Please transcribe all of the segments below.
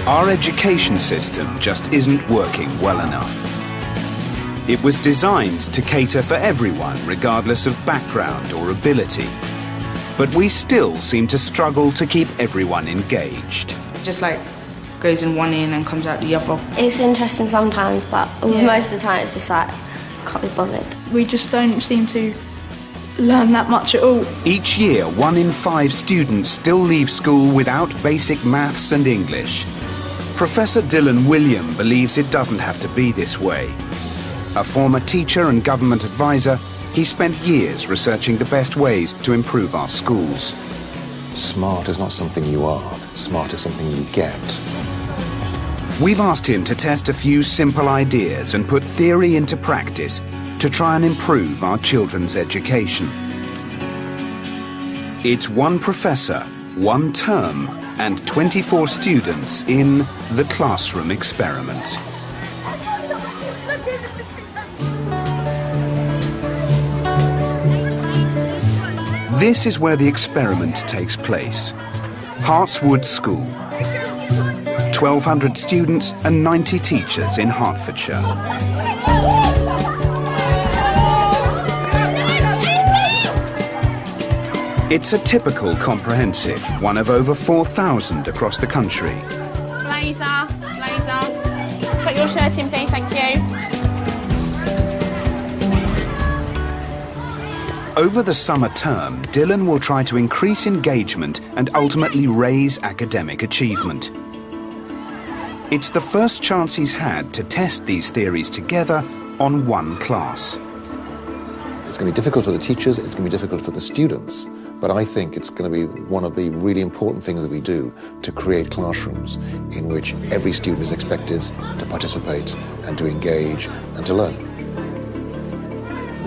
Our education system just isn't working well enough. It was designed to cater for everyone, regardless of background or ability. But we still seem to struggle to keep everyone engaged. Just like goes in one ear and comes out the other. It's interesting sometimes, but most of the time it's just like, can't be bothered. We just don't seem to learn that much at all. Each year, 1 in 5 students still leave school without basic maths and English. Professor Dylan William believes it doesn't have to be this way. A former teacher and government advisor, he spent years researching the best ways to improve our schools. Smart is not something you are. Smart is something you get. We've asked him to test a few simple ideas and put theory into practice to try and improve our children's education. It's 1 professor, 1 term, and 24 students in the classroom experiment. This is where the experiment takes place. Hartswood School. 1,200 students and 90 teachers in Hertfordshire. It's a typical comprehensive, one of over 4,000 across the country. Blazer. Put your shirt in, please, thank you. Over the summer term, Dylan will try to increase engagement and ultimately raise academic achievement. It's the first chance he's had to test these theories together on 1 class. It's going to be difficult for the teachers, it's going to be difficult for the students, but I think it's going to be one of the really important things that we do to create classrooms in which every student is expected to participate and to engage and to learn.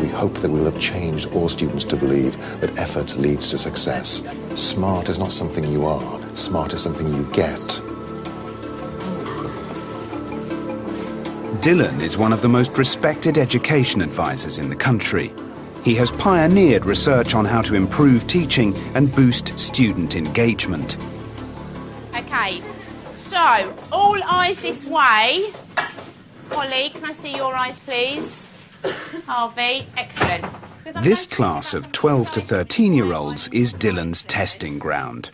We hope that we'll have changed all students to believe that effort leads to success. Smart is not something you are, smart is something you get. Dylan is one of the most respected education advisors in the country. He has pioneered research on how to improve teaching and boost student engagement. Okay, so all eyes this way. Holly, can I see your eyes, please? Harvey, excellent. This class of 12 to 13-year-olds is Dylan's testing ground.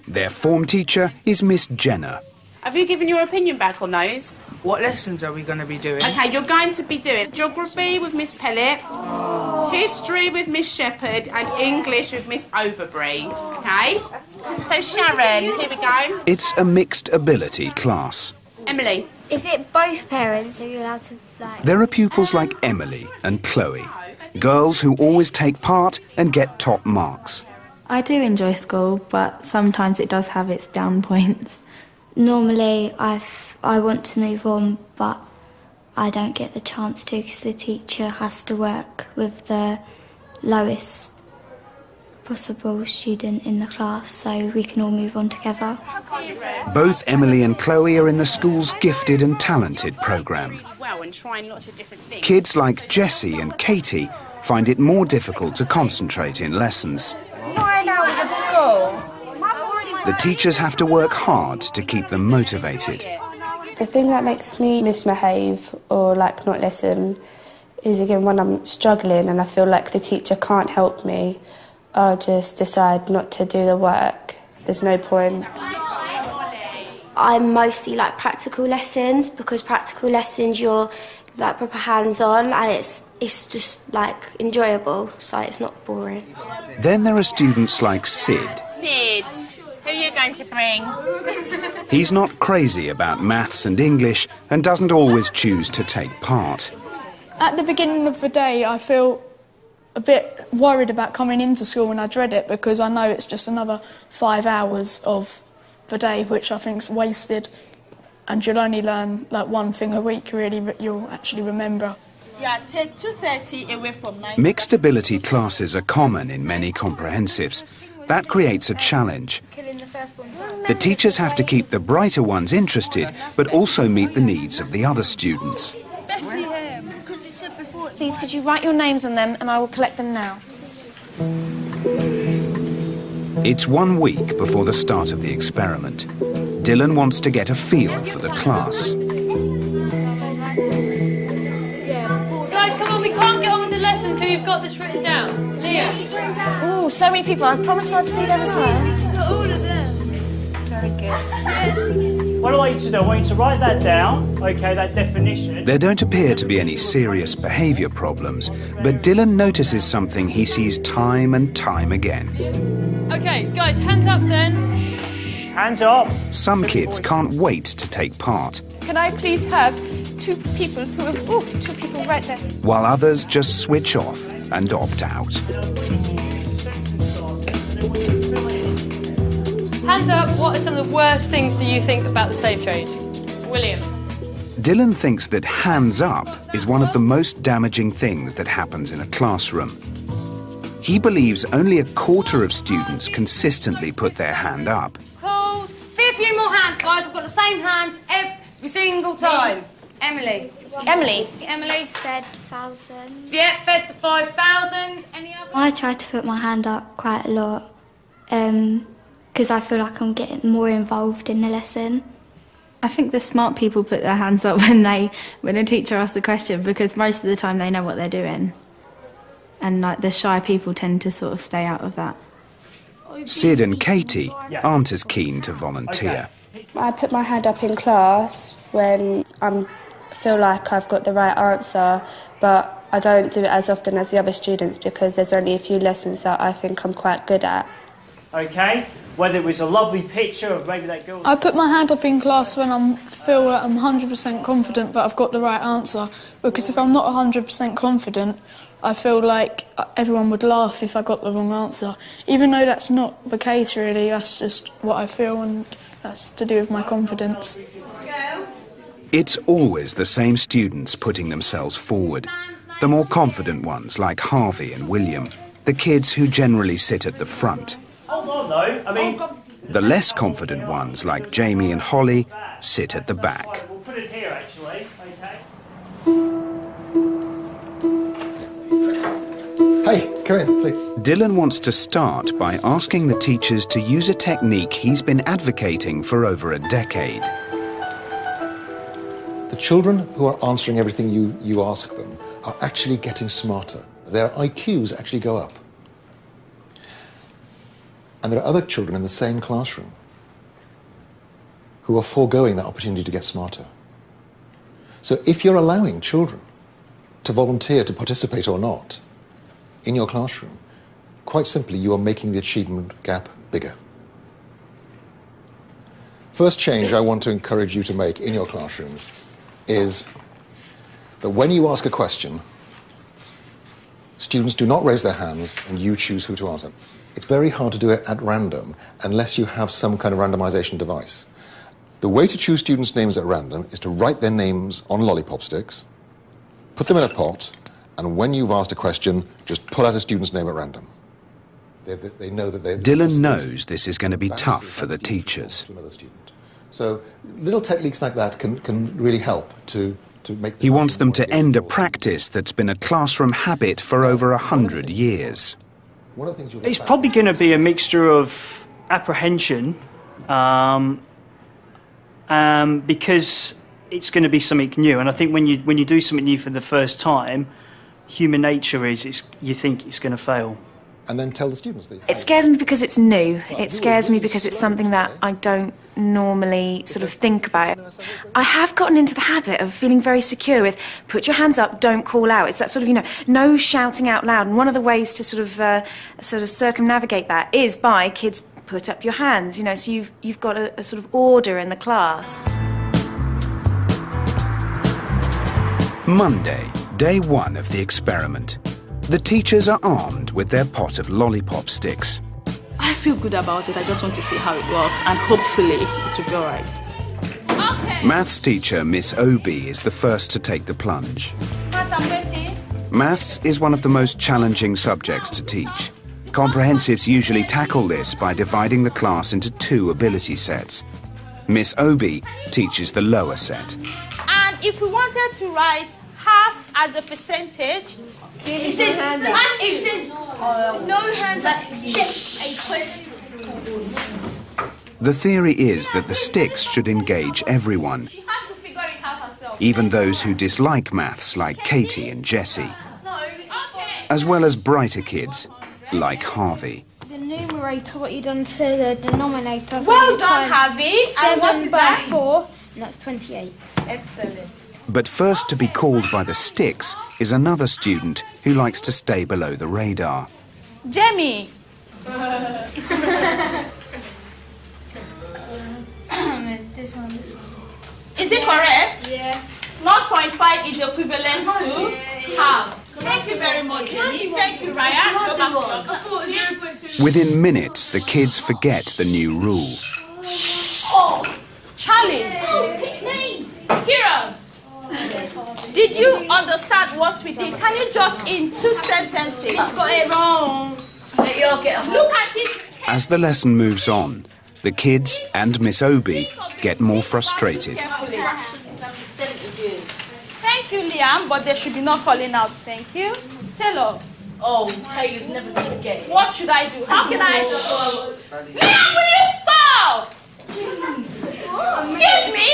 Their form teacher is Miss Jenner. Have you given your opinion back on those? What lessons are we going to be doing? Okay, you're going to be doing geography with Miss Pellett, history with Miss Shepherd, and English with Miss Overbury. Okay? So Sharon, here we go. It's a mixed ability class. Emily. Is it both parents? Are you allowed to, like... There are pupils like Emily and Chloe, girls who always take part and get top marks. I do enjoy school, but sometimes it does have its down points. Normally I want to move on, but I don't get the chance to because the teacher has to work with the lowest possible student in the class, so we can all move on together. Both Emily and Chloe are in the school's Gifted and Talented programme. Kids like Jessie and Katie find it more difficult to concentrate in lessons. 9 hours of school. The teachers have to work hard to keep them motivated. The thing that makes me misbehave or like not listen is again when I'm struggling and I feel like the teacher can't help me, I'll just decide not to do the work. There's no point. I mostly like practical lessons because practical lessons you're like proper hands-on and it's just like enjoyable, so it's not boring. Then there are students like Sid. Sid, who are you going to bring? He's not crazy about maths and English and doesn't always choose to take part. At the beginning of the day, I feel a bit worried about coming into school and I dread it because I know it's just another 5 hours of the day, which I think is wasted. And you'll only learn like one thing a week, really, that you'll actually remember. Yeah, take 2:30 away from 9. Mixed ability classes are common in many comprehensives. That creates a challenge. The teachers have to keep the brighter ones interested, but also meet the needs of the other students. Please, could you write your names on them and I will collect them now. It's 1 week before the start of the experiment. Dylan wants to get a feel for the class. Guys, come on, we can't get on with the lesson until you've got this written down. Leah. Oh, so many people. I promised I'd see them as well. All of them. Very good. What I want you to do, I want you to write that down, okay, that definition. There don't appear to be any serious behaviour problems, but Dylan notices something he sees time and time again. Okay, guys, hands up then. Hands up. Some kids can't wait to take part, Can I please have two people right there? while others just switch off and opt out. Hands up, what are some of the worst things do you think about the stage change? William. Dylan thinks that hands up is one of the most damaging things that happens in a classroom. He believes only a quarter of students consistently put their hand up. Cool. See a few more hands, guys. I've got the same hands every single time. Emily. Emily. Emily. Fed 1,000. Yeah, fed the 5,000. Any other? I try to put my hand up quite a lot because I feel like I'm getting more involved in the lesson. I think the smart people put their hands up when a teacher asks the question, because most of the time they know what they're doing. And like the shy people tend to sort of stay out of that. Sid and Katie aren't as keen to volunteer. I put my hand up in class when I feel like I've got the right answer, but I don't do it as often as the other students because there's only a few lessons that I think I'm quite good at. Okay, whether it was a lovely picture of maybe that girl... I put my hand up in class when I feel that I'm 100% confident that I've got the right answer, because if I'm not 100% confident, I feel like everyone would laugh if I got the wrong answer. Even though that's not the case, really, that's just what I feel, and that's to do with my confidence. It's always the same students putting themselves forward. The more confident ones, like Harvey and William. The kids who generally sit at the front. Hold on, though. I mean... The less confident ones, like Jamie and Holly, sit at the back. We'll put it here, actually. Okay. Hey, come in, please. Dylan wants to start by asking the teachers to use a technique he's been advocating for over a decade. The children who are answering everything you ask them are actually getting smarter. Their IQs actually go up. And there are other children in the same classroom who are foregoing that opportunity to get smarter. So if you're allowing children to volunteer to participate or not in your classroom, quite simply you are making the achievement gap bigger. First change I want to encourage you to make in your classrooms is that when you ask a question, students do not raise their hands and you choose who to answer. It's very hard to do it at random unless you have some kind of randomization device. The way to choose students' names at random is to write their names on lollipop sticks, put them in a pot, and when you've asked a question, just pull out a student's name at random. They know that they... Dylan knows this is going to be tough for the teachers. So little techniques like that can really help to make... He wants them to end a practice that's been a classroom habit for over 100 years. It's probably going to be a mixture of apprehension, because it's going to be something new. And I think when you do something new for the first time, human nature is you think it's going to fail. And then tell the students that... It scares me because it's new. It scares me because it's something that I don't normally sort of think about. I have gotten into the habit of feeling very secure with put your hands up, don't call out. It's that sort of, no shouting out loud. And one of the ways to sort of circumnavigate that is by kids put up your hands, so you've got a sort of order in the class. Monday, day one of the experiment. The teachers are armed with their pot of lollipop sticks. I feel good about it. I just want to see how it works, and hopefully it will be all right. Okay. Maths teacher Miss Obi is the first to take the plunge. I'm ready. Maths is one of the most challenging subjects to teach. Comprehensives usually tackle this by dividing the class into 2 ability sets. Miss Obi teaches the lower set. And if we wanted to write half as a percentage... It says no hands up except a question. The theory is that the sticks should engage everyone, even those who dislike maths like Katie and Jessie, as well as brighter kids like Harvey. The numerator, what you done to the denominator. So Well done, Harvey. 7 by 4, and that's 28. Excellent. But first to be called by the sticks is another student who likes to stay below the radar. Jamie. This one. Is it correct? Yeah. 0.5 is equivalent to half. Thank you very much, Jamie. Thank you, Ryan. Go back to your class. Within minutes, the kids forget the new rule. Oh, Charlie. Kira. Did you understand what we did? Can you just in 2 sentences? I got it wrong. Look at it. As the lesson moves on, the kids and Miss Obi get more frustrated. Thank you, Liam, but there should be no calling out. Thank you. Taylor. Oh, Taylor's never going to get it. What should I do? How can I... Liam, will you stop? Excuse me?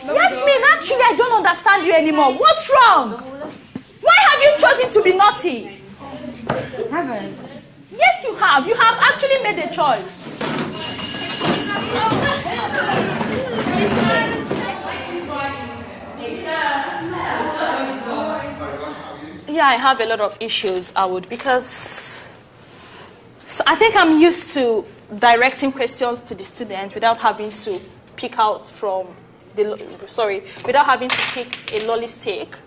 Yasmin, actually, I don't understand you anymore. What's wrong? Why have you chosen to be naughty? I haven't. Yes, you have. You have actually made a choice. Yeah, I have a lot of issues, I would, because I think I'm used to directing questions to the student without having to pick out from without having to pick a lolly stick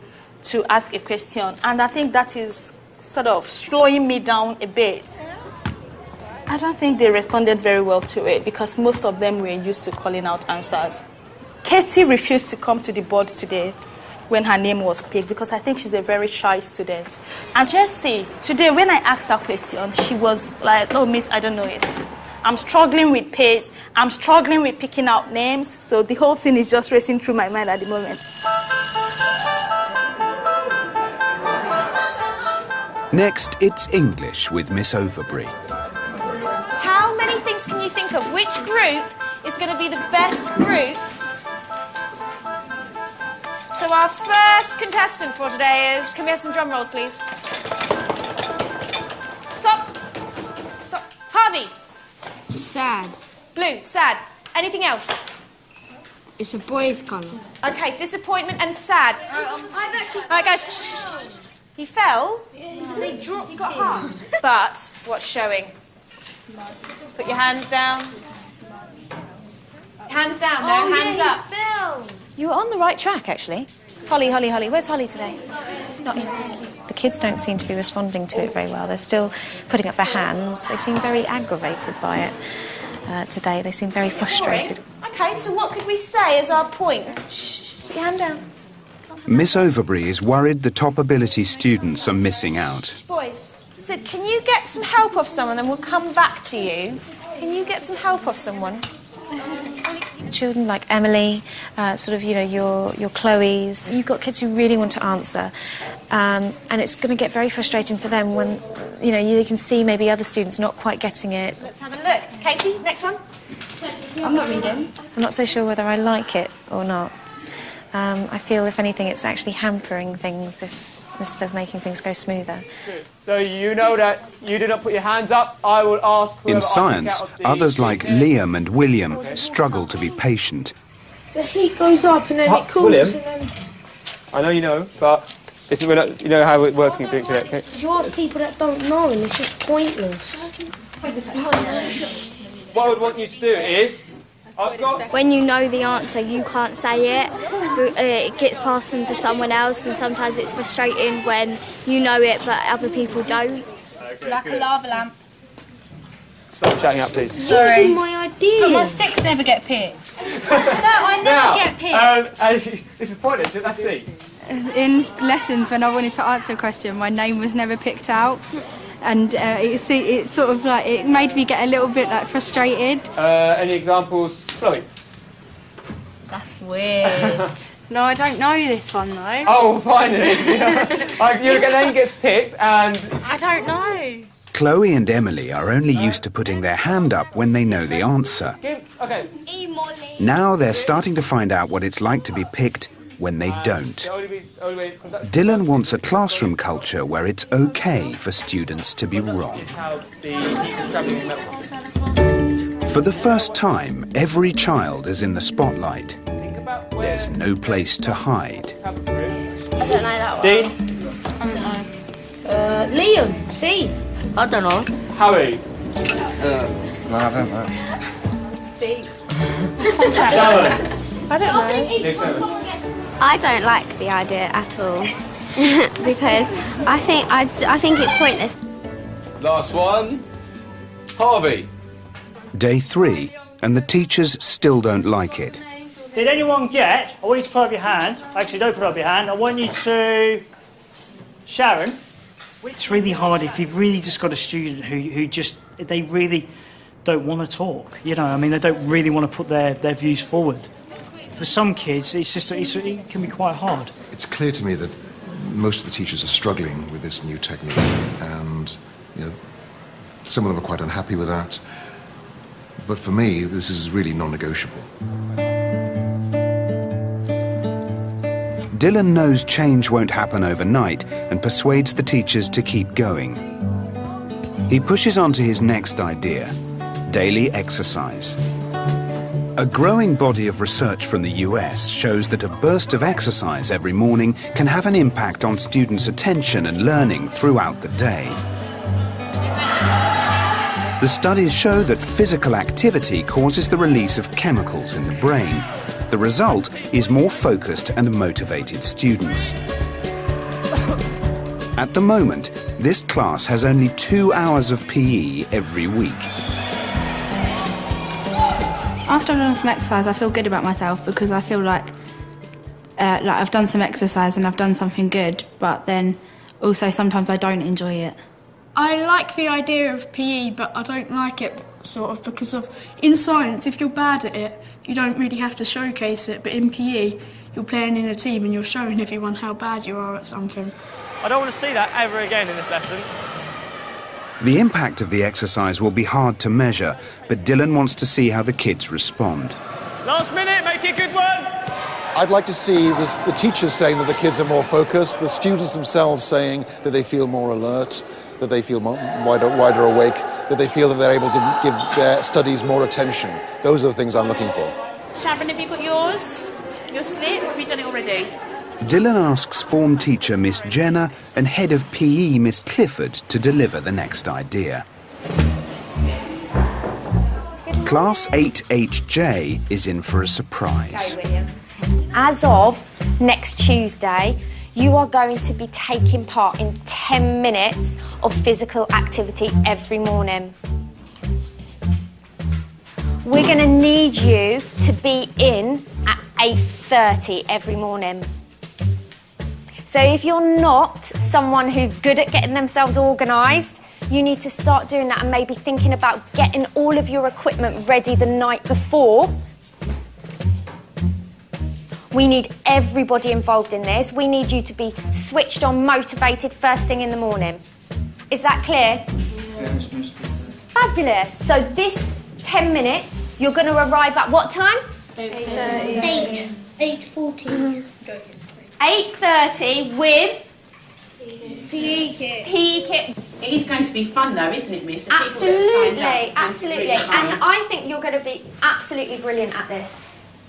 to ask a question. And I think that is sort of slowing me down a bit. I don't think they responded very well to it because most of them were used to calling out answers. Katie refused to come to the board today when her name was picked because I think she's a very shy student. And Jessie, today when I asked her question, she was like, oh, miss, I don't know it. I'm struggling with pace. I'm struggling with picking out names. So the whole thing is just racing through my mind at the moment. Next, it's English with Miss Overbury. How many things can you think of? Which group is going to be the best group? So our first contestant for today is... Can we have some drum rolls, please? Stop. Stop. Harvey. Sad. Blue, sad. Anything else? It's a boy's colour. Okay, disappointment and sad. All right, guys. Shh, shh, shh. He fell. They dropped got harmed. But what's showing? Put your hands down. Hands down, no, hands up. Fell. You were on the right track, actually. Holly, Holly, Holly. Where's Holly today? Not in. Thank you. The kids don't seem to be responding to it very well. They're still putting up their hands. They seem very aggravated by it today. They seem very frustrated. Okay, so what could we say as our point? Shh, put your hand down. Miss Overbury is worried the top ability students are missing out. Boys, Sid, can you get some help off someone and we'll come back to you? Can you get some help off someone? Children like Emily, sort of, you know, your Chloe's. You've got kids who really want to answer. And it's going to get very frustrating for them when, you know, you can see maybe other students not quite getting it. Let's have a look. Katie, next one. I'm not reading. I'm not so sure whether I like it or not. I feel, if anything, it's actually hampering things instead of making things go smoother. So you know that you did not put your hands up. I will ask whoever In science, others like Liam and William struggle to be patient. The heat goes up and then it cools. William? And then... I know you know, but this is you know how it's working today, okay? You want people that don't know and it's just pointless. What I would want you to do is... When you know the answer, you can't say it. It gets passed on to someone else, and sometimes it's frustrating when you know it but other people don't. Okay, like a lava lamp. Stop shouting out, please. Sorry. Using my idea. But my sticks never get picked. So I never get picked. This is pointless. Let's see. In lessons, when I wanted to answer a question, my name was never picked out. And it sort of like, it made me get a little bit like frustrated. Any examples, Chloe? That's weird. No, I don't know this one though. Oh, finally! Your name gets picked and... I don't know. Chloe and Emily are only used to putting their hand up when they know the answer. Okay. Now they're starting to find out what it's like to be picked when they don't. Dylan wants a classroom culture where it's okay for students to be wrong. For the first time, every child is in the spotlight. There's no place to hide. I don't know that one. Dean? I don't know. Liam, C. I don't know. Harry? No, I don't know. C. Sharon? I don't know. I don't like the idea at all because I think it's pointless. Last one. Harvey. Day 3, and the teachers still don't like it. Did anyone get, I want you to put up your hand, actually don't put up your hand, I want you to, Sharon. It's really hard if you've really just got a student who just, they really don't want to talk, you know, I mean, they don't really want to put their views forward. For some kids, it can be quite hard. It's clear to me that most of the teachers are struggling with this new technique, and, you know, some of them are quite unhappy with that. But for me, this is really non-negotiable. Dylan knows change won't happen overnight and persuades the teachers to keep going. He pushes on to his next idea, daily exercise. A growing body of research from the US shows that a burst of exercise every morning can have an impact on students' attention and learning throughout the day. The studies show that physical activity causes the release of chemicals in the brain. The result is more focused and motivated students. At the moment, this class has only 2 hours of PE every week. After I've done some exercise, I feel good about myself because I feel like I've done some exercise and I've done something good, but then also sometimes I don't enjoy it. I like the idea of PE, but I don't like it sort of because of, in science, if you're bad at it, you don't really have to showcase it, but in PE, you're playing in a team and you're showing everyone how bad you are at something. I don't want to see that ever again in this lesson. The impact of the exercise will be hard to measure, but Dylan wants to see how the kids respond. Last minute, make it a good one! I'd like to see the teachers saying that the kids are more focused, the students themselves saying that they feel more alert, that they feel wider awake, that they feel that they're able to give their studies more attention. Those are the things I'm looking for. Sharon, have you got yours? Your slip? Have you done it already? Dylan asks form teacher Miss Jenner and head of PE Miss Clifford to deliver the next idea. Class 8HJ is in for a surprise. As of next Tuesday, you are going to be taking part in 10 minutes of physical activity every morning. We're going to need you to be in at 8:30 every morning. So if you're not someone who's good at getting themselves organised, you need to start doing that and maybe thinking about getting all of your equipment ready the night before. We need everybody involved in this. We need you to be switched on, motivated first thing in the morning. Is that clear? Yes, Miss. Fabulous. So this 10 minutes, you're going to arrive at what time? 8:40. 8:30 with PE kit. PE kit. It is going to be fun though, isn't it, Miss? The people that have Absolutely, signed up, it's going to be absolutely. really fun. And I think you're going to be absolutely brilliant at this.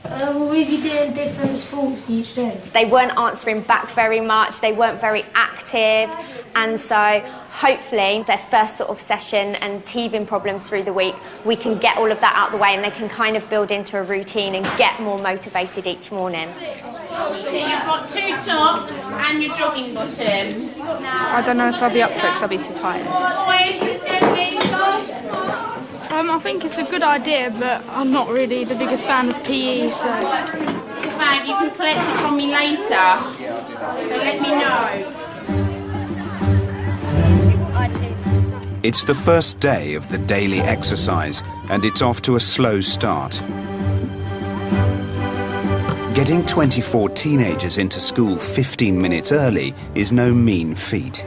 Will we be doing different sports each day? They weren't answering back very much, they weren't very active, and so hopefully their first sort of session and teething problems through the week, we can get all of that out of the way and they can kind of build into a routine and get more motivated each morning. So you've got 2 tops and your jogging bottoms. I don't know if I'll be up for it because I'll be too tired. Boys, who's going to be I think it's a good idea, but I'm not really the biggest fan of PE, so... Fab, you can collect it from me later, so let me know. It's the first day of the daily exercise, and it's off to a slow start. Getting 24 teenagers into school 15 minutes early is no mean feat.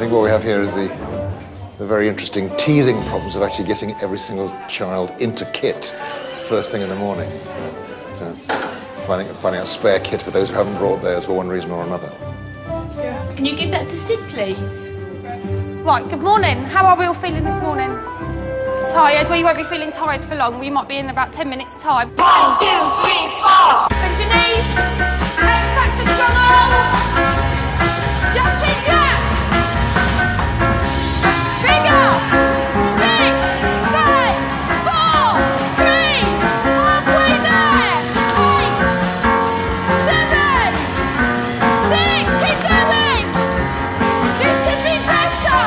think what we have here is the very interesting teething problems of actually getting every single child into kit first thing in the morning. So it's finding a spare kit for those who haven't brought theirs for one reason or another. Can you give that to Sid, please? Right, good morning. How are we all feeling this morning? Tired? Well, you won't be feeling tired for long. We might be in about 10 minutes' time. 1, 2, 3, 4! Bend your knees. Hands back to strong arms. Jumping jacks. Bigger. 6, 5, 4, 3, halfway there. 8, 7, 6, keep going. This could be better.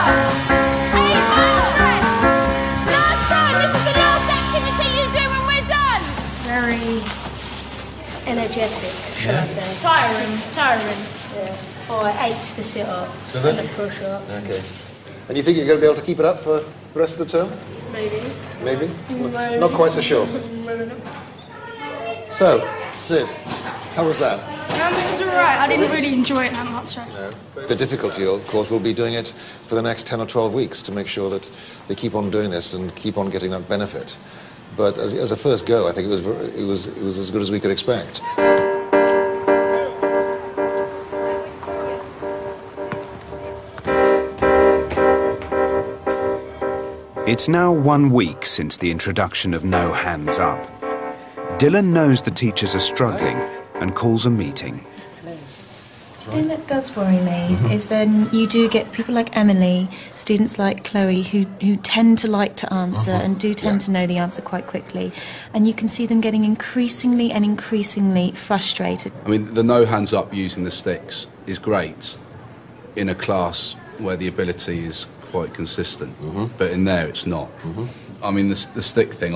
8 more. Last time, this is the last activity you do when we're done. Very energetic, shall I say. Tiring. Yeah. Oh, it aches to sit up and to push up. Okay. And you think you're going to be able to keep it up for the rest of the term? Maybe. Maybe? Not quite so sure. So, Sid, how was that? It was alright. I didn't really enjoy it that much. No. The difficulty, of course, will be doing it for the next 10 or 12 weeks to make sure that they keep on doing this and keep on getting that benefit. But as a first go, I think it was as good as we could expect. It's now 1 week since the introduction of No Hands Up. Dylan knows the teachers are struggling and calls a meeting. The thing that does worry me is then you do get people like Emily, students like Chloe, who tend to like to answer and do tend to know the answer quite quickly. And you can see them getting increasingly frustrated. I mean, the no hands up using the sticks is great in a class where the ability is quite consistent, but in there it's not. I mean, the stick thing,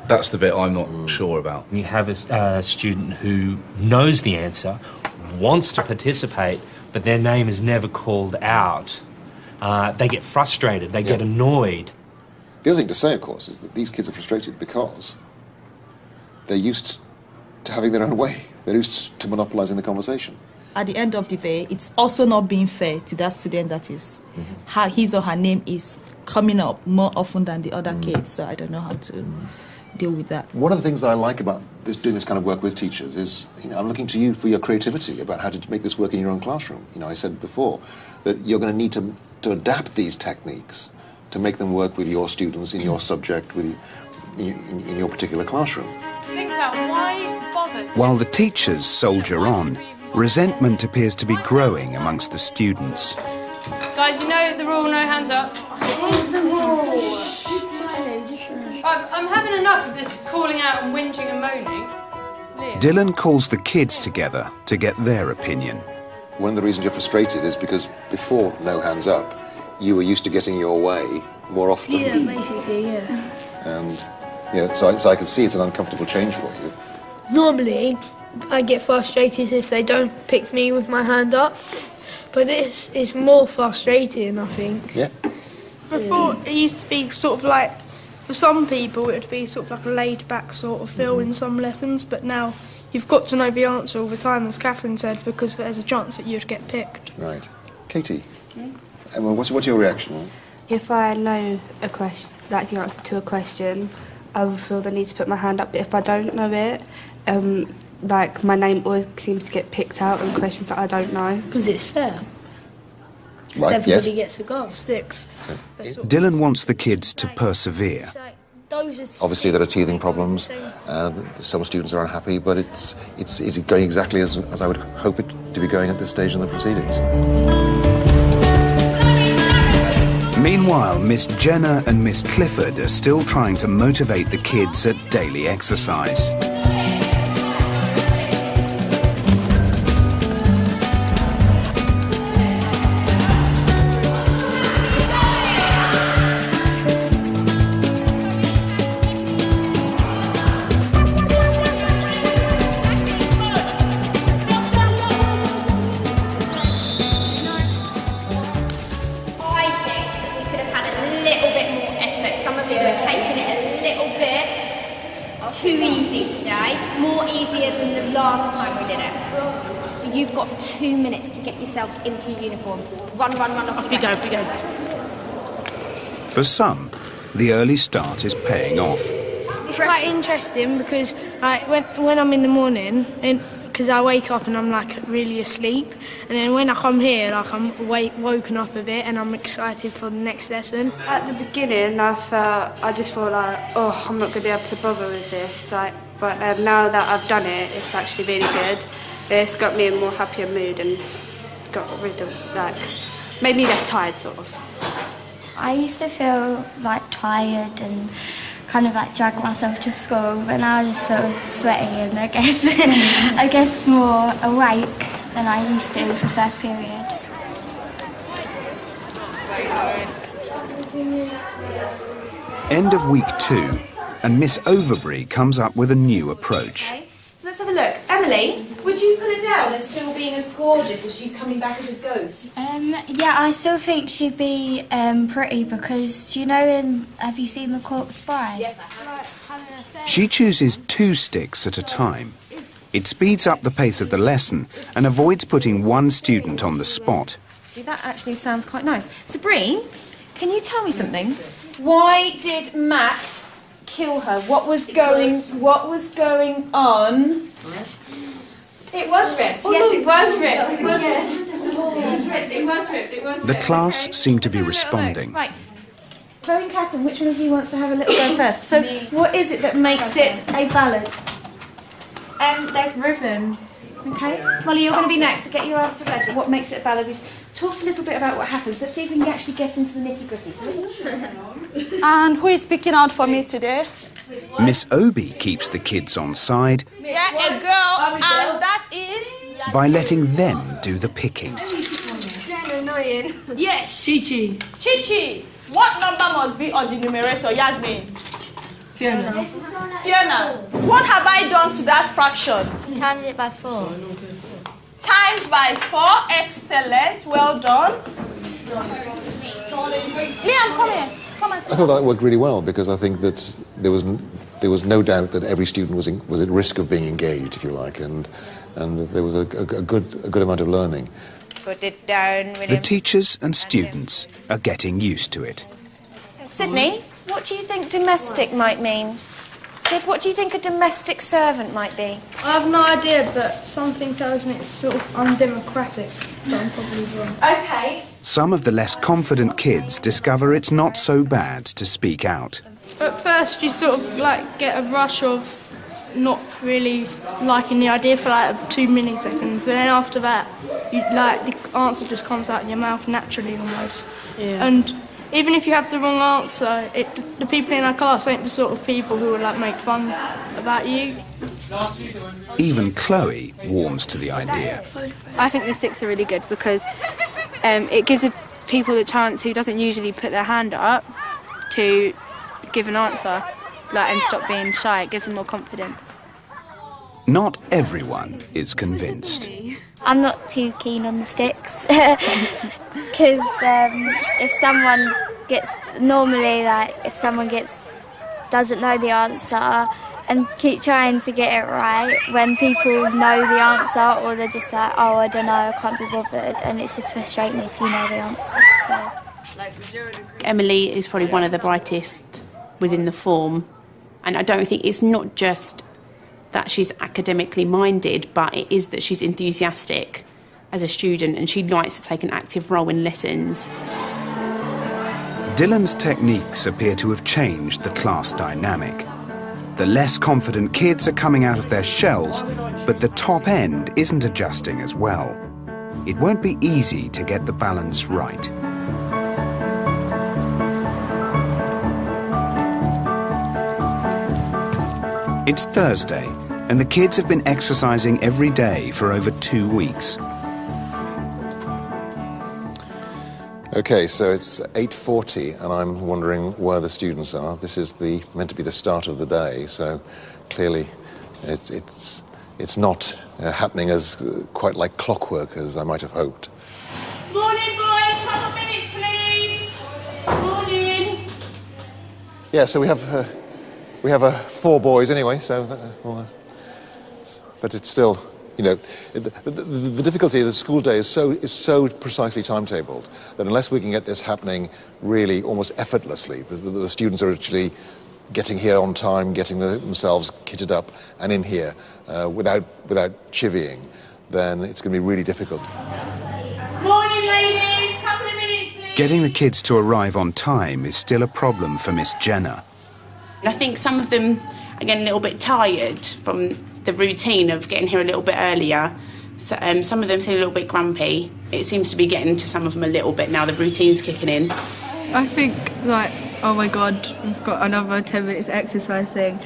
that's the bit I'm not sure about. You have a student who knows the answer, wants to participate, but their name is never called out. They get frustrated, they get annoyed. The other thing to say, of course, is that these kids are frustrated because they're used to having their own way. They're used to monopolising the conversation. At the end of the day, it's also not being fair to that student that is his or her name is coming up more often than the other kids. So I don't know how to deal with that. One of the things that I like about doing this kind of work with teachers is, I'm looking to you for your creativity about how to make this work in your own classroom. I said before that you're going to need to adapt these techniques to make them work with your students in your subject, in your particular classroom. Think about why bother. While the teachers soldier on, resentment appears to be growing amongst the students. Guys, you know the rule, no hands up. I'm having enough of this calling out and whinging and moaning. Dylan calls the kids together to get their opinion. One of the reasons you're frustrated is because before No Hands Up, you were used to getting your way more often. Yeah, basically, yeah. And, so I can see it's an uncomfortable change for you. Normally, I get frustrated if they don't pick me with my hand up, but this is more frustrating, I think. Yeah. Before, it used to be sort of like, for some people, it would be sort of like a laid-back sort of feel in some lessons, but now you've got to know the answer all the time, as Catherine said, because there's a chance that you'd get picked. Right. Katie, what's your reaction? If I know a question, like the answer to a question, I would feel the need to put my hand up. But if I don't know it, like my name always seems to get picked out in questions that I don't know. Because it's fair. Right, everybody gets a go. Sticks. Dylan wants the kids to persevere. Obviously, there are teething problems. Some students are unhappy, but is it going exactly as I would hope it to be going at this stage in the proceedings? Meanwhile, Miss Jenner and Miss Clifford are still trying to motivate the kids at daily exercise. You've got 2 minutes to get yourselves into your uniform. Run, off you go. For some, the early start is paying off. It's quite interesting because when I'm in the morning, because I wake up and I'm like really asleep, and then when I come here, like I'm woken up a bit and I'm excited for the next lesson. At the beginning, I just felt like, oh, I'm not going to be able to bother with this. But now that I've done it, it's actually really good. It's got me in a more happier mood and got rid of, made me less tired, sort of. I used to feel tired and kind of drag myself to school, but now I just feel sweaty and I guess more awake than I used to for first period. End of week 2, and Miss Overbury comes up with a new approach. Okay, so let's have a look. Emily, would you put her down as still being as gorgeous as she's coming back as a ghost? Yeah, I still think she'd be pretty because, have you seen The Corpse Bride? Yes, I have. She chooses 2 sticks at a time. It speeds up the pace of the lesson and avoids putting one student on the spot. That actually sounds quite nice. Sabrine, can you tell me something? Why did Matt kill her? What was going on? It was ripped. Yes, it was ripped. It was ripped. The class seemed to be responding. Right. Chloe and Catherine, which one of you wants to have a little go first? So, what is it that makes it a ballad? There's rhythm. Okay. Molly, you're going to be next, so get your answer ready. What makes it a ballad? We've talked a little bit about what happens. Let's see if we can actually get into the nitty-gritty. So, And who is speaking out for me today? Miss Obi keeps the kids on side Yeah, a girl, and that is... by letting them do the picking. Annoying. Yes, Chichi. Chichi, what number must be on the numerator, Yasmin? Fiona. Fiona, what have I done to that fraction? Times it by 4. Times by 4, excellent, well done. Liam, come here. Come and I thought that worked really well because I think that there was no doubt that every student was at risk of being engaged, if you like, and that there was a good amount of learning. Put it down, William. The teachers and students are getting used to it. Sydney, what do you think domestic might mean? Sid, what do you think a domestic servant might be? I have no idea, but something tells me it's sort of undemocratic, but I'm probably wrong. Okay. Some of the less confident kids discover it's not so bad to speak out. At first you sort of get a rush of not really liking the idea for 2 milliseconds, but then after that you the answer just comes out of your mouth naturally almost. Yeah. And even if you have the wrong answer, the people in our class ain't the sort of people who will make fun about you. Even Chloe warms to the idea. I think the sticks are really good because it gives the people a chance who doesn't usually put their hand up to give an answer, and stop being shy. It gives them more confidence. Not everyone is convinced. I'm not too keen on the sticks because if someone doesn't know the answer and keep trying to get it right when people know the answer, or they're just like, oh, I don't know, I can't be bothered, and it's just frustrating if you know the answer. So. Emily is probably one of the brightest within the form, and I don't think it's not just that she's academically minded, but it is that she's enthusiastic as a student and she likes to take an active role in lessons. Dylan's techniques appear to have changed the class dynamic. The less confident kids are coming out of their shells, but the top end isn't adjusting as well. It won't be easy to get the balance right. It's Thursday, and the kids have been exercising every day for over 2 weeks. Okay, so it's 8:40, and I'm wondering where the students are. This is meant to be the start of the day, so clearly it's not happening as quite like clockwork as I might have hoped. Morning, boys. Couple of minutes, please. Morning. Yeah, so we have 4 boys anyway, so but it's still You know, the difficulty of the school day is so precisely timetabled that unless we can get this happening really almost effortlessly, the students are actually getting here on time, getting themselves kitted up and in here without chivying, then it's going to be really difficult. Morning, ladies. Couple of minutes, please. Getting the kids to arrive on time is still a problem for Miss Jenner. I think some of them are getting a little bit tired from the routine of getting here a little bit earlier. So, some of them seem a little bit grumpy. It seems to be getting to some of them a little bit now. The routine's kicking in. I think, like, oh my God, we've got another 10 minutes exercising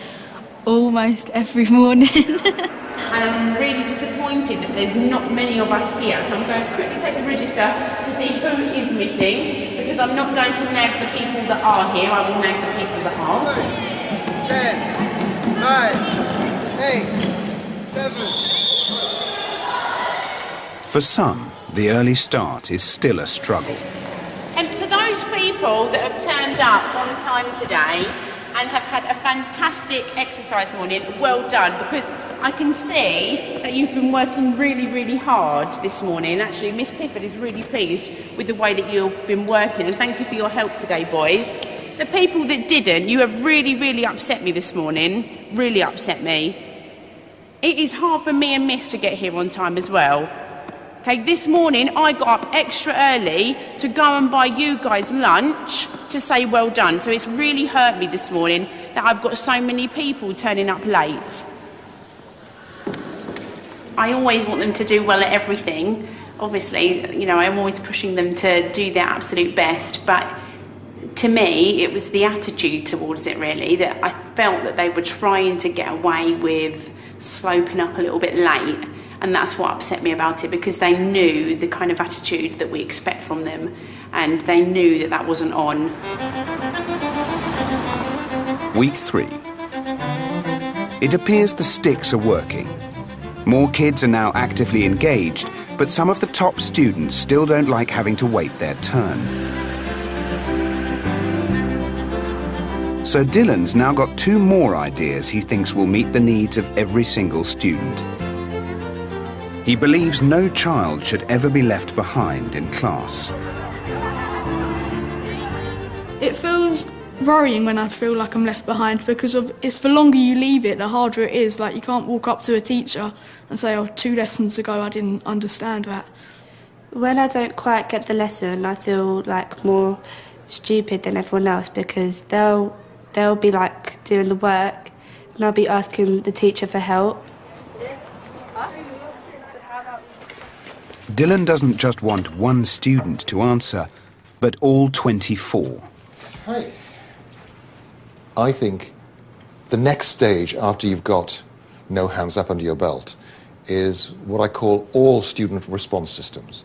almost every morning. And I'm really disappointed that there's not many of us here. So I'm going to quickly take the register to see who is missing, because I'm not going to nag the people that are here. I will nag the people that aren't. 10, 9, 8, 7. For some, the early start is still a struggle. And to those people that have turned up on time today and have had a fantastic exercise morning, well done, because I can see that you've been working really, really hard this morning. Actually, Miss Clifford is really pleased with the way that you've been working, and thank you for your help today, boys. The people that didn't, you have really, really upset me this morning, really upset me. It is hard for me and Miss to get here on time as well. Okay, this morning I got up extra early to go and buy you guys lunch to say well done. So it's really hurt me this morning that I've got so many people turning up late. I always want them to do well at everything. Obviously, you know, I'm always pushing them to do their absolute best, but to me, it was the attitude towards it, really, that I felt that they were trying to get away with sloping up a little bit late. And that's what upset me about it, because they knew the kind of attitude that we expect from them, and they knew that that wasn't on. Week 3. It appears the sticks are working. More kids are now actively engaged, but some of the top students still don't like having to wait their turn. So Dylan's now got 2 more ideas he thinks will meet the needs of every single student. He believes no child should ever be left behind in class. It feels worrying when I feel like I'm left behind, because if the longer you leave it, the harder it is. Like, you can't walk up to a teacher and say, oh, 2 lessons ago I didn't understand that. When I don't quite get the lesson, I feel like more stupid than everyone else, because they'll be like doing the work and I'll be asking the teacher for help. Dylan doesn't just want one student to answer, but all 24. Hi. I think the next stage after you've got no hands up under your belt is what I call all student response systems.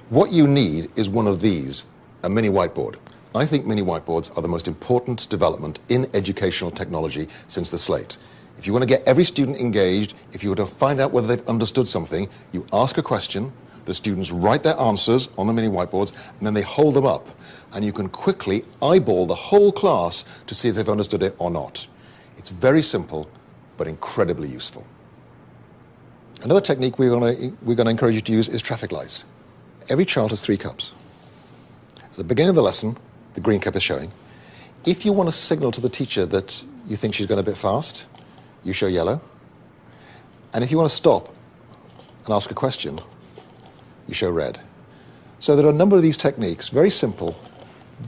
What you need is one of these, a mini whiteboard. I think mini whiteboards are the most important development in educational technology since the slate. If you want to get every student engaged, if you want to find out whether they've understood something, you ask a question, the students write their answers on the mini whiteboards, and then they hold them up. And you can quickly eyeball the whole class to see if they've understood it or not. It's very simple, but incredibly useful. Another technique we're going to encourage you to use is traffic lights. Every child has 3 cups. At the beginning of the lesson, the green cup is showing. If you want to signal to the teacher that you think she's going a bit fast, you show yellow. And if you want to stop and ask a question, you show red. So there are a number of these techniques, very simple,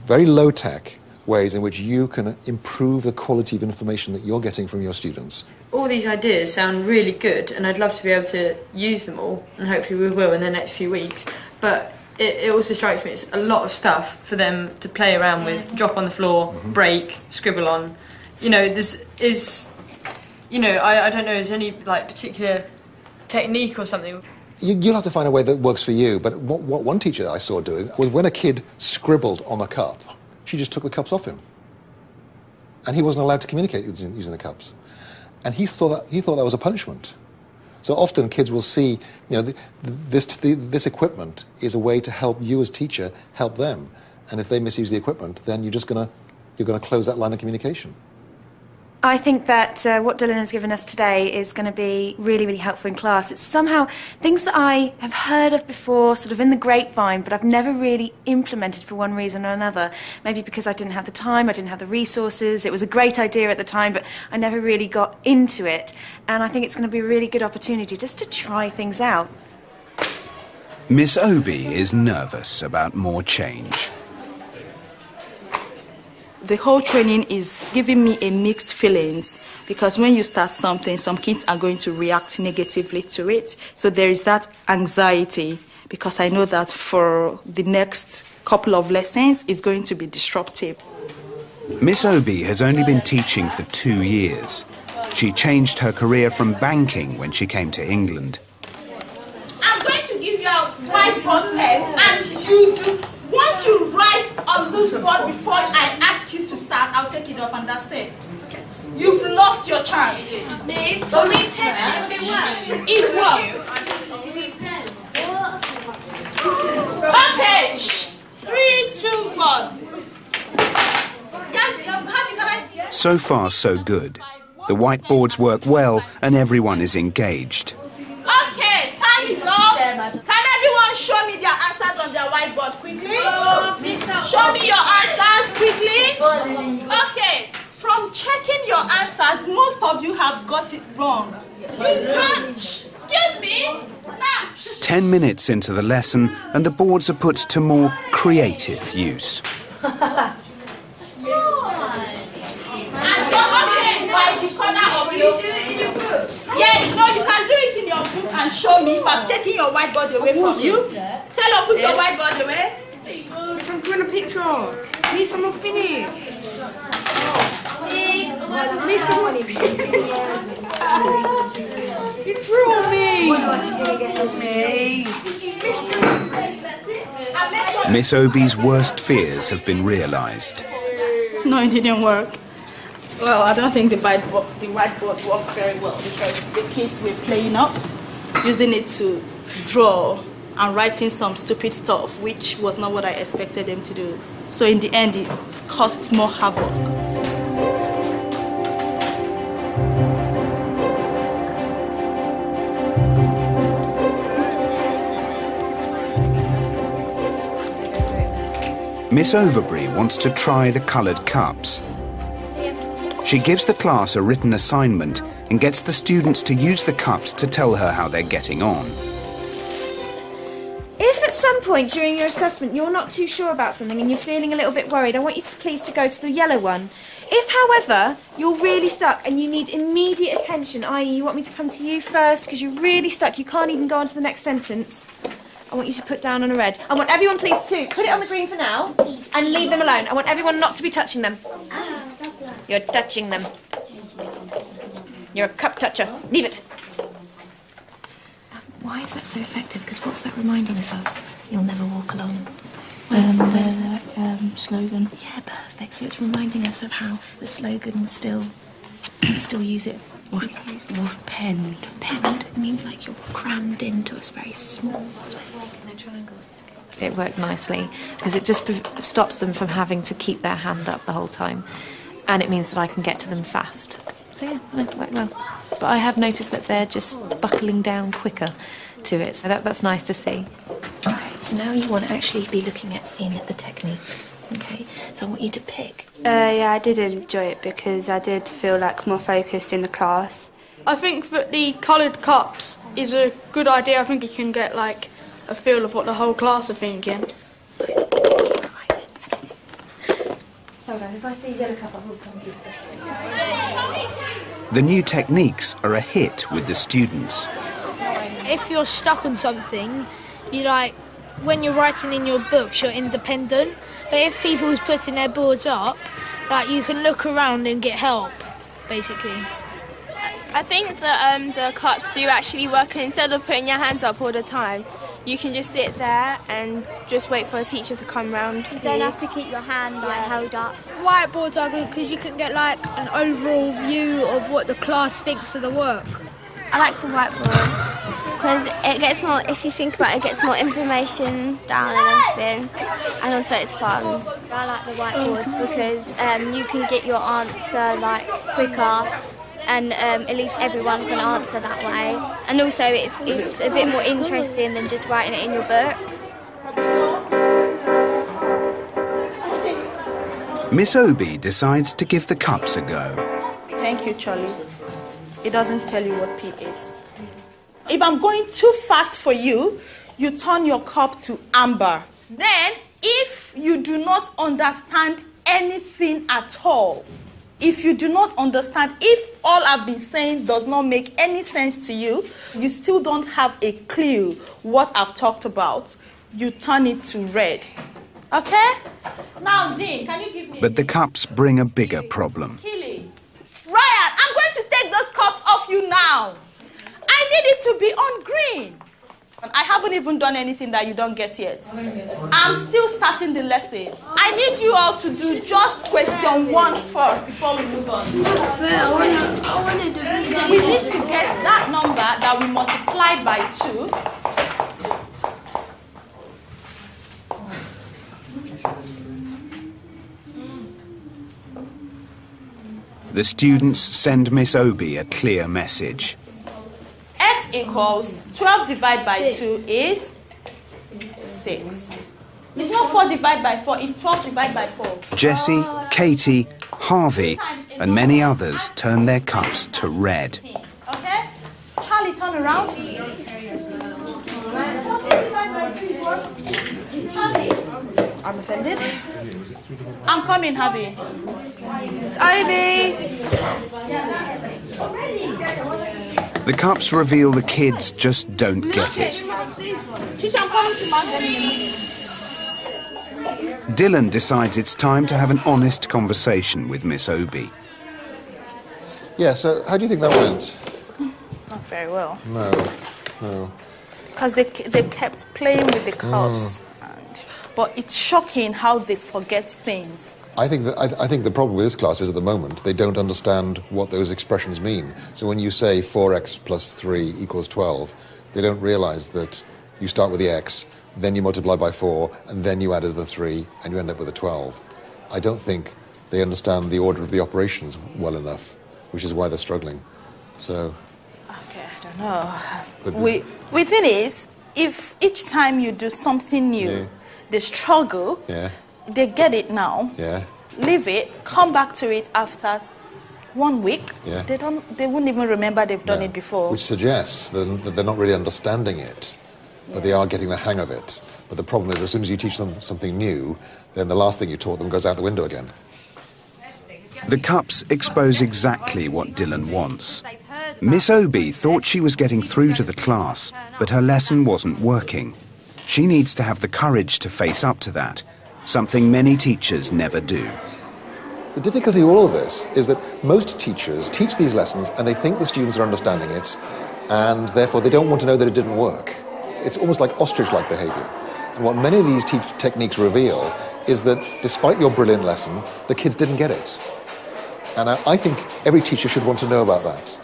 very low-tech ways in which you can improve the quality of information that you're getting from your students. All these ideas sound really good, and I'd love to be able to use them all, and hopefully we will in the next few weeks. But it also strikes me it's a lot of stuff for them to play around with, drop on the floor, break, scribble on. You know, this is, you know, I don't know, is there any like particular technique or something? You'll have to find a way that works for you, but what one teacher I saw doing was when a kid scribbled on a cup, she just took the cups off him. And he wasn't allowed to communicate using the cups. And he thought that was a punishment. So often kids will see, you know, this equipment is a way to help you as teacher help them. And if they misuse the equipment, then you're going to close that line of communication. I think that what Dylan has given us today is going to be really, really helpful in class. It's somehow things that I have heard of before, sort of in the grapevine, but I've never really implemented for one reason or another. Maybe because I didn't have the time, I didn't have the resources. It was a great idea at the time, but I never really got into it. And I think it's going to be a really good opportunity just to try things out. Miss Obi is nervous about more change. The whole training is giving me a mixed feelings because when you start something, some kids are going to react negatively to it. So there is that anxiety because I know that for the next couple of lessons, it's going to be disruptive. Miss Obi has only been teaching for 2 years. She changed her career from banking when she came to England. I'm going to give you out whiteboard pens and you do. Once you write on this board before I ask you to start, I'll take it off and that's it. You've lost your chance. Miss, can we test it if it works? It works. Okay. 3, 2, 1. So far, so good. The whiteboards work well and everyone is engaged. Okay, time is up. Can everyone show me their answers on their whiteboard quickly? Show me your answers quickly. Okay, from checking your answers, most of you have got it wrong. Excuse me. Now. 10 minutes into the lesson and the boards are put to more creative use. Yeah, no, you can do it in your book and show me if I'm taking your whiteboard away from you. Tell her, put your whiteboard away. Miss, I'm doing a picture. Miss, I'm not finished. Miss, I'm not You drew on me. Miss Obi's worst fears have been realised. No, it didn't work. Well, I don't think the whiteboard worked very well because the kids were playing up, using it to draw and writing some stupid stuff, which was not what I expected them to do. So in the end, it caused more havoc. Miss Overbury wants to try the coloured cups. She gives the class a written assignment and gets the students to use the cups to tell her how they're getting on. If at some point during your assessment you're not too sure about something and you're feeling a little bit worried, I want you to please to go to the yellow one. If, however, you're really stuck and you need immediate attention, i.e. you want me to come to you first because you're really stuck, you can't even go on to the next sentence, I want you to put down on a red. I want everyone, please, to put it on the green for now and leave them alone. I want everyone not to be touching them. You're touching them. You're a cup toucher. Leave it. Why is that so effective? Because what's that reminding us of? You'll never walk alone. The slogan. Yeah, perfect. So it's reminding us of how the slogan still use it. Was penned. Penned. It means like you're crammed into a very small space. No triangles. It worked nicely because it just stops them from having to keep their hand up the whole time, and it means that I can get to them fast. So yeah, it worked well. But I have noticed that they're just buckling down quicker to it, so that's nice to see. Okay, so now you want to actually be looking at the techniques. Okay, so I want you to pick. Yeah, I did enjoy it because I did feel like more focused in the class. I think that the coloured cups is a good idea. I think you can get like a feel of what the whole class are thinking. So if I see a yellow cup, I will come to you. The new techniques are a hit with the students. If you're stuck on something, when you're writing in your books, you're independent. But if people's putting their boards up, you can look around and get help, basically. I think that the cups do actually work, and instead of putting your hands up all the time, you can just sit there and just wait for a teacher to come round. You don't have to keep your hand held up. Whiteboards are good because you can get an overall view of what the class thinks of the work. I like the whiteboards because it gets more, if you think about it, it gets more information down and everything, and also it's fun. I like the whiteboards because you can get your answer like quicker, and at least everyone can answer that way. And also it's a bit more interesting than just writing it in your books. Miss Obi decides to give the cups a go. Thank you, Charlie. It doesn't tell you what P is. If I'm going too fast for you, you turn your cup to amber. Then, if you do not understand anything at all, if you do not understand, if all I've been saying does not make any sense to you, you still don't have a clue what I've talked about, you turn it to red. Okay? Now, Dean, can you give me... But the cups bring a bigger problem. Ryan, I'm going to take those cups off you now. I need it to be on green. I haven't even done anything that you don't get yet. I'm still starting the lesson. I need you all to do just question 1 first before we move on. We need to get that number that we multiplied by 2. The students send Miss Obi a clear message. X equals 12 divided by 2 is 6. It's not 4 divided by 4, it's 12 divided by 4. Jessie, Katie, Harvey, and many others turn their cups to red. Okay? Charlie, turn around. 14 divided by 2 is what? Charlie. I'm offended. I'm coming, Harvey. Miss Obi! The cups reveal the kids just don't get it. Teacher, I'm coming to mark them in a minute. Dylan decides it's time to have an honest conversation with Miss Obi. Yeah, so how do you think that went? Not very well. No. Because they kept playing with the cups. But it's shocking how they forget things. I think the problem with this class is at the moment they don't understand what those expressions mean. So when you say 4x plus 3 equals 12, they don't realise that you start with the x, then you multiply by 4, and then you add the 3, and you end up with a 12. I don't think they understand the order of the operations well enough, which is why they're struggling. So... Okay, I don't know. The thing is, if each time you do something new, they struggle, they get it now, leave it, come back to it after 1 week, they wouldn't even remember they've done it before. Which suggests that they're not really understanding it, but they are getting the hang of it. But the problem is, as soon as you teach them something new, then the last thing you taught them goes out the window again. The cups expose exactly what Dylan wants. Miss Obi thought she was getting through to the class, but her lesson wasn't working. She needs to have the courage to face up to that, something many teachers never do. The difficulty of all of this is that most teachers teach these lessons and they think the students are understanding it, and therefore they don't want to know that it didn't work. It's almost like ostrich-like behaviour. And what many of these techniques reveal is that despite your brilliant lesson, the kids didn't get it. And I think every teacher should want to know about that.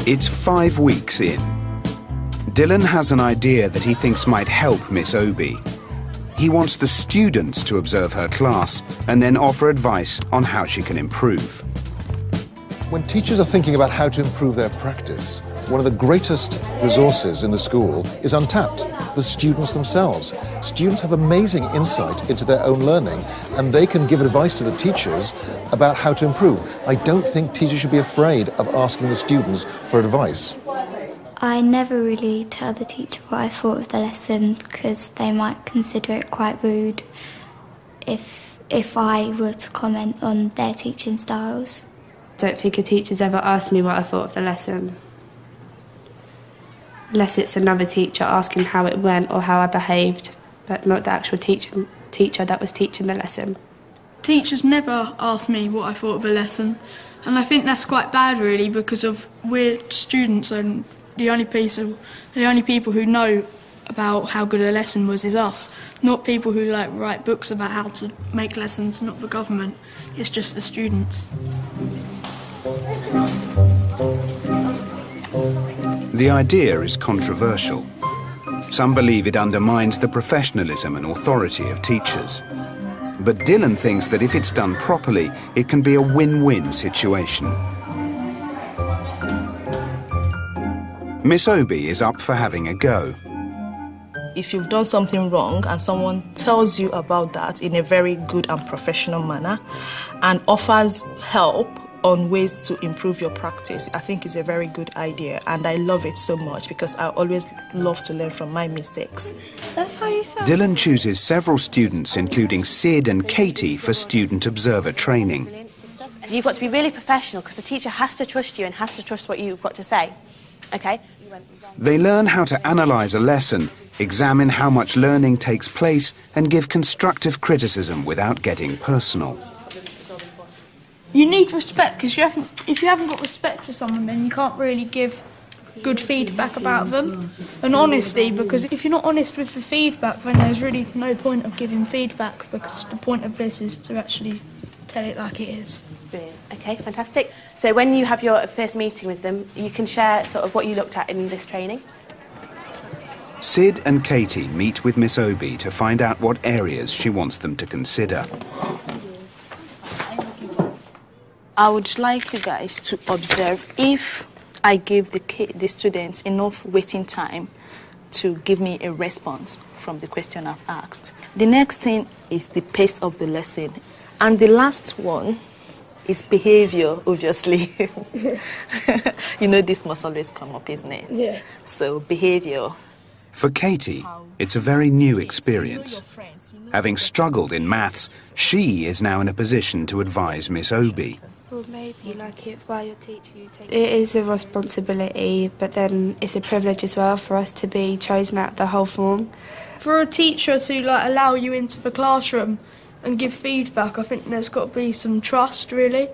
It's 5 weeks in. Dylan has an idea that he thinks might help Miss Obi. He wants the students to observe her class and then offer advice on how she can improve. When teachers are thinking about how to improve their practice, one of the greatest resources in the school is untapped, the students themselves. Students have amazing insight into their own learning, and they can give advice to the teachers about how to improve. I don't think teachers should be afraid of asking the students for advice. I never really tell the teacher what I thought of the lesson because they might consider it quite rude if I were to comment on their teaching styles. I don't think a teacher's ever asked me what I thought of the lesson. Unless it's another teacher asking how it went or how I behaved, but not the actual teacher that was teaching the lesson. Teachers never ask me what I thought of a lesson, and I think that's quite bad really because we're students and the only people who know about how good a lesson was is us, not people who write books about how to make lessons, not the government. It's just the students. The idea is controversial. Some believe it undermines the professionalism and authority of teachers. But Dylan thinks that if it's done properly, it can be a win-win situation. Miss Obi is up for having a go. If you've done something wrong and someone tells you about that in a very good and professional manner and offers help on ways to improve your practice, I think it's a very good idea, and I love it so much because I always love to learn from my mistakes. That's how you spell. Dylan chooses several students, including Sid and Katie, for student observer training. So you've got to be really professional because the teacher has to trust you and has to trust what you've got to say. Okay? They learn how to analyse a lesson, examine how much learning takes place, and give constructive criticism without getting personal. You need respect, because if you haven't got respect for someone, then you can't really give good feedback about them. And honesty, because if you're not honest with the feedback, then there's really no point of giving feedback, because the point of this is to actually tell it like it is. Brilliant. Okay, fantastic. So when you have your first meeting with them, you can share sort of what you looked at in this training. Sid and Katie meet with Miss Obi to find out what areas she wants them to consider. I would like you guys to observe if I give the students enough waiting time to give me a response from the question I've asked. The next thing is the pace of the lesson. And the last one is behavior, obviously. You know, this must always come up, isn't it? Yeah. So, behavior. For Katie, it's a very new experience. Having struggled in maths, she is now in a position to advise Miss Obi. Or maybe like it while you're teaching, you take it is a responsibility, but then it's a privilege as well for us to be chosen out the whole form. For a teacher to allow you into the classroom and give feedback, I think there's got to be some trust, really.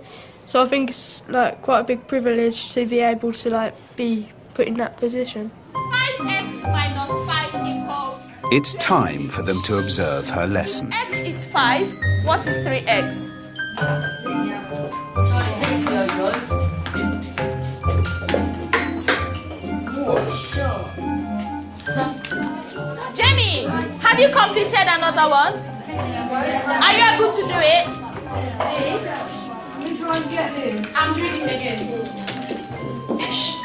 So I think it's quite a big privilege to be able to be put in that position. 5x minus 5 equals... It's time for them to observe her lesson. X is 5. What is 3x? Jamie, have you completed another one? Are you able to do it? I'm doing it again. Shh.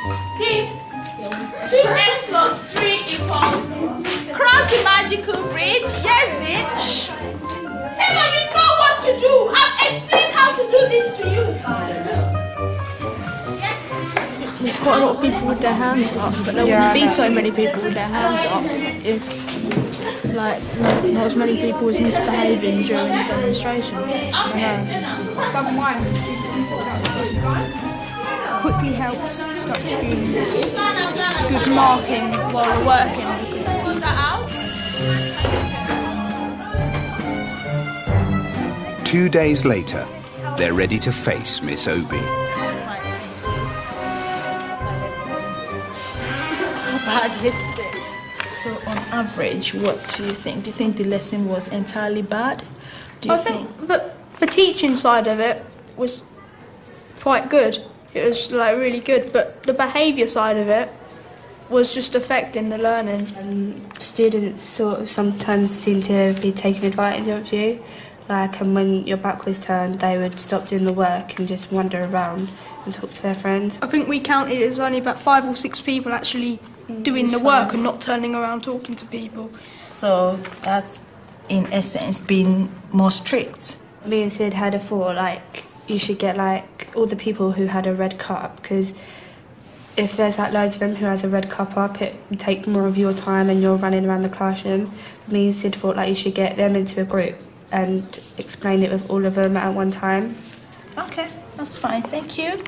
2x plus 3 equals... Cross the magical bridge. Yes, Dean. Shh. Taylor, you know what to do. I've explained how to do this to you. There's quite a lot of people with their hands up, but there wouldn't be so many people with their hands up if not as many people was misbehaving during the demonstration. Quickly helps stop students good marking while we're working. Because 2 days later, they're ready to face Miss Obi. How bad yesterday? So on average, what do you think? Do you think the lesson was entirely bad? I think that the teaching side of it was quite good. It was really good, but the behaviour side of it was just affecting the learning. Students sort of sometimes seem to be taking advantage of you. And when your back was turned, they would stop doing the work and just wander around and talk to their friends. I think we counted it was only about 5 or 6 people actually doing the work and not turning around talking to people. So that's, in essence, being more strict. Me and Sid had a thought, you should get all the people who had a red cup, because if there's loads of them who has a red cup up, it would take more of your time and you're running around the classroom. Me and Sid thought you should get them into a group and explain it with all of them at one time. Okay, that's fine, thank you.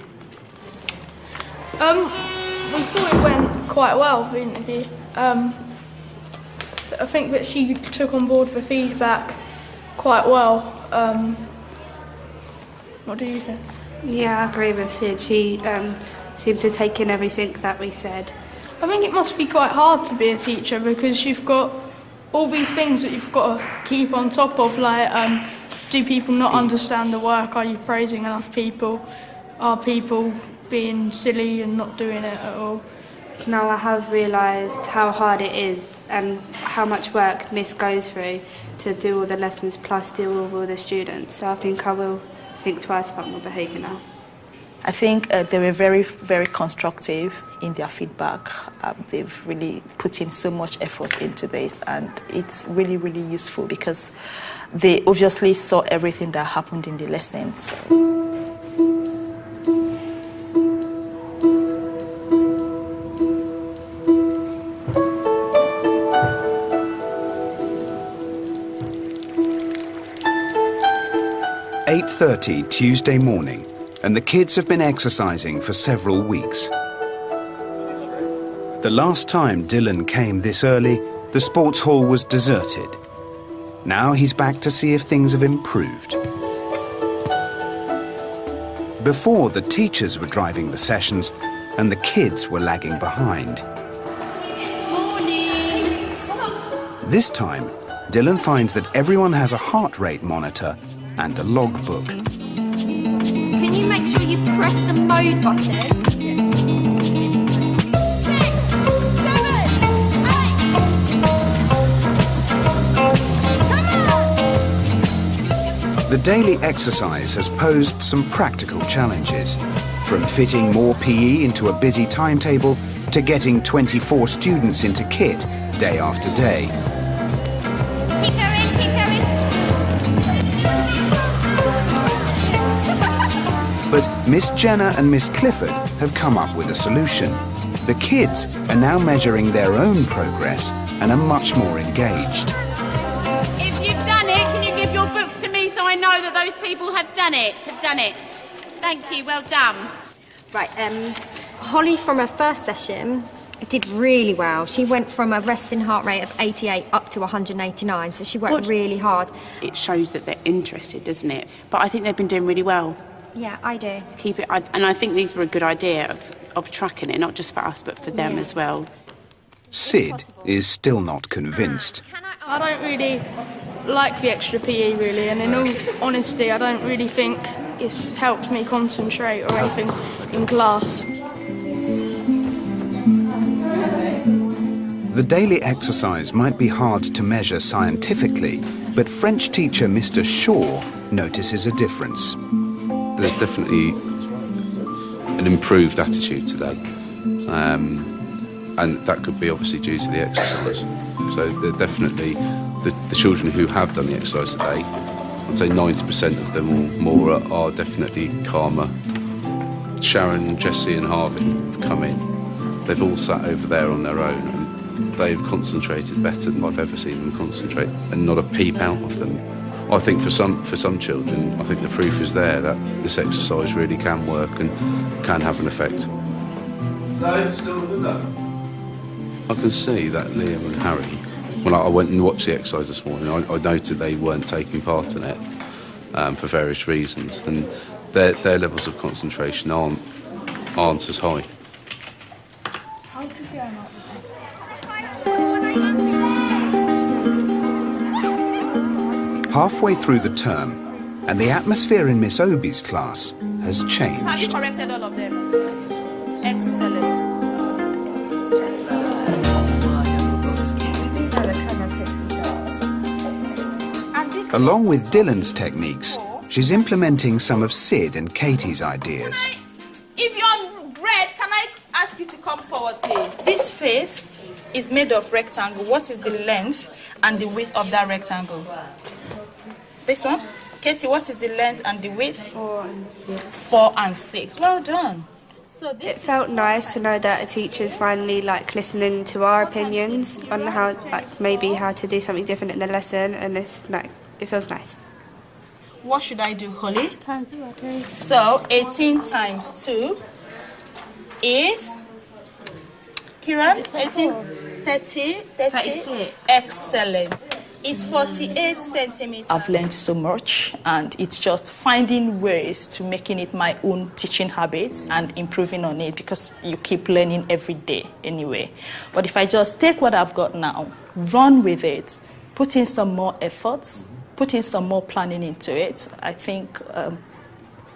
We thought it went quite well, the interview. I think that she took on board the feedback quite well. What do you think? Yeah, I agree with Sid. She seemed to take in everything that we said. I think it must be quite hard to be a teacher because you've got all these things that you've got to keep on top of, do people not understand the work? Are you praising enough people? Are people being silly and not doing it at all? now I have realised how hard it is and how much work Miss goes through to do all the lessons plus deal with all the students. So I think I will think twice about my behaviour now. I think they were very, very constructive in their feedback. They've really put in so much effort into this, and it's really, really useful because they obviously saw everything that happened in the lessons. So. 8:30 Tuesday morning, and the kids have been exercising for several weeks. The last time Dylan came this early, the sports hall was deserted. Now he's back to see if things have improved. Before, the teachers were driving the sessions and the kids were lagging behind. Morning. This time, Dylan finds that everyone has a heart rate monitor and a logbook. Can you make sure you press the mode button? The daily exercise has posed some practical challenges, from fitting more PE into a busy timetable to getting 24 students into kit day after day. Keep going, keep going. But Miss Jenna and Miss Clifford have come up with a solution. The kids are now measuring their own progress and are much more engaged. If you've done it, can you give your books to me so I know that those people have done it? Thank you, well done. Right, Holly from her first session did really well. She went from a resting heart rate of 88 up to 189, so she worked really hard. It shows that they're interested, doesn't it? But I think they've been doing really well. Yeah, I do. Keep it, and I think these were a good idea of tracking it, not just for us, but for them as well. Sid is still not convinced. I don't really like the extra PE, really, and in all honesty, I don't really think it's helped me concentrate or anything in class. The daily exercise might be hard to measure scientifically, but French teacher Mr. Shaw notices a difference. There's definitely an improved attitude today, and that could be obviously due to the exercise. So they're definitely, the children who have done the exercise today, I'd say 90% of them or more are definitely calmer. Sharon, Jessie and Harvey have come in. They've all sat over there on their own, and they've concentrated better than I've ever seen them concentrate, and not a peep out of them. I think for some children, I think the proof is there that this exercise really can work and can have an effect. No, still good though. I can see that Liam and Harry, when I went and watched the exercise this morning, I noted they weren't taking part in it for various reasons, and their levels of concentration aren't as high. Halfway through the term, and the atmosphere in Miss Obi's class has Have you changed. corrected all of them? Excellent. Along with Dylan's techniques, she's implementing some of Sid and Katie's ideas. If you're red, can I ask you to come forward, please? This face is made of rectangle. What is the length and the width of that rectangle? This one? Katie, what is the length and the width? 4 and 6. 4 and 6. Well done. So It felt nice to know that a teacher's finally listening to our opinions on how maybe how to do something different in the lesson, and it feels nice. What should I do, Holly? Times 2. So 18 times 2 is Kiran? 18, 30, 36. Excellent. It's 48 centimeters. I've learned so much, and it's just finding ways to making it my own teaching habit and improving on it, because you keep learning every day anyway. But if I just take what I've got now, run with it, put in some more efforts, put in some more planning into it, I think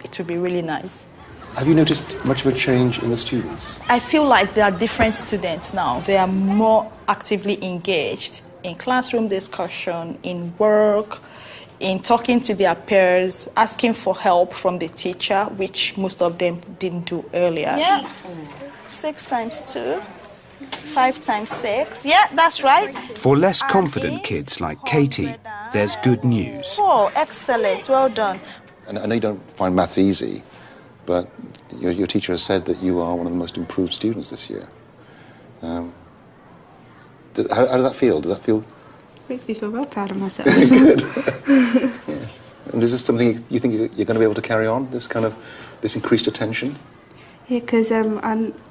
it would be really nice. Have you noticed much of a change in the students? I feel like there are different students now. They are more actively engaged in classroom discussion, in work, in talking to their peers, asking for help from the teacher, which most of them didn't do earlier. Yeah. 6 times 2, 5 times 6. Yeah, that's right. For less confident kids like Katie, there's good news. Oh, excellent. Well done. And I know you don't find maths easy, but your teacher has said that you are one of the most improved students this year. How does that feel? Does that feel... Makes me feel well proud of myself. Good. Yeah. And is this something you think you're going to be able to carry on, this increased attention? Yeah, because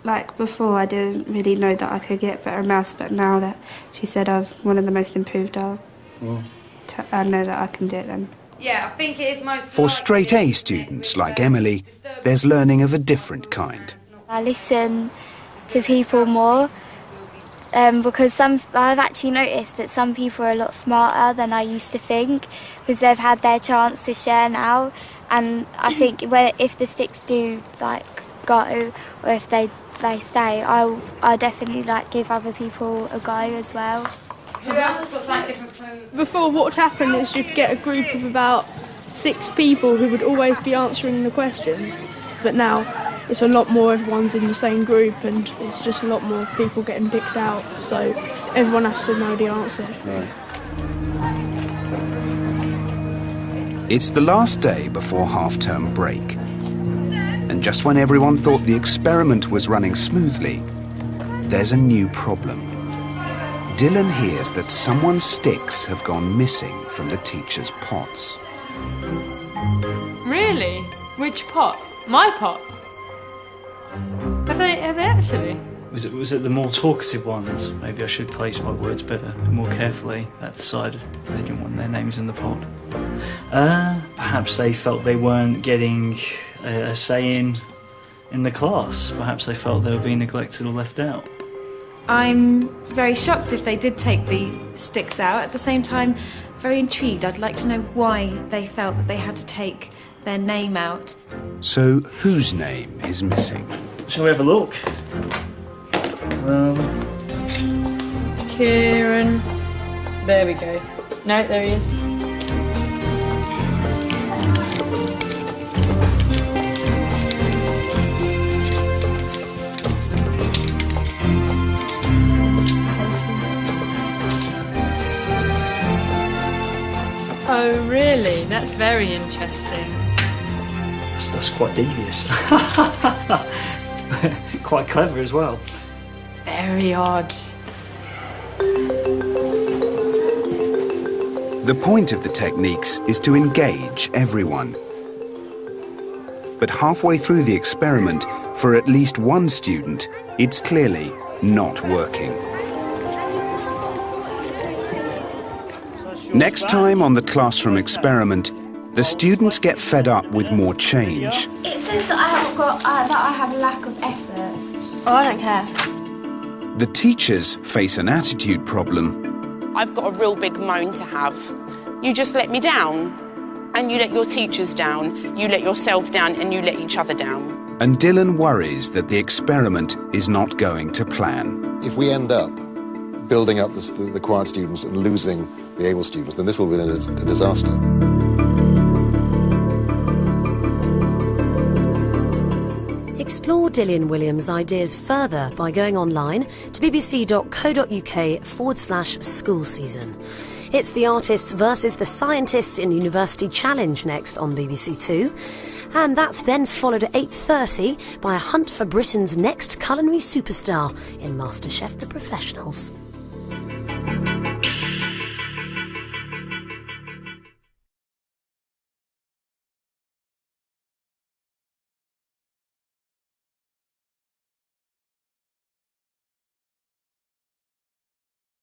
like before I didn't really know that I could get better maths, but now that she said I'm one of the most improved, I know that I can do it then. Yeah, I think it is most... For straight A students like Emily, there's learning of a different kind. I listen to people more because I've actually noticed that some people are a lot smarter than I used to think because they've had their chance to share now, and I think if the sticks do go or if they stay, I definitely give other people a go as well. Before, what would happen is you'd get a group of about 6 people who would always be answering the questions, but now it's a lot more, everyone's in the same group and it's just a lot more people getting picked out, so everyone has to know the answer. Right. It's the last day before half-term break, and just when everyone thought the experiment was running smoothly, there's a new problem. Dylan hears that someone's sticks have gone missing from the teacher's pots. Really? Which pot? My pot? Have they actually? Was it the more talkative ones? Maybe I should place my words better, more carefully. That decided they didn't want their names in the pot. Perhaps they felt they weren't getting a say in the class. Perhaps they felt they were being neglected or left out. I'm very shocked if they did take the sticks out. At the same time, very intrigued. I'd like to know why they felt that they had to take their name out. So, whose name is missing? Shall we have a look? Kieran. There we go. No, there he is. Oh, really? That's very interesting. That's quite devious. Quite clever as well. Very odd. The point of the techniques is to engage everyone. But halfway through the experiment, for at least one student, it's clearly not working. Next time on the classroom experiment, the students get fed up with more change. It says that I have a lack of effort. Oh, I don't care. The teachers face an attitude problem. I've got a real big moan to have. You just let me down, and you let your teachers down, you let yourself down, and you let each other down. And Dylan worries that the experiment is not going to plan. If we end up building up the quiet students and losing the able students, then this will be a disaster. Explore Dylan Williams' ideas further by going online to bbc.co.uk/school season. It's the Artists versus the Scientists in University Challenge next on BBC Two. And that's then followed at 8:30 by a hunt for Britain's next culinary superstar in MasterChef The Professionals.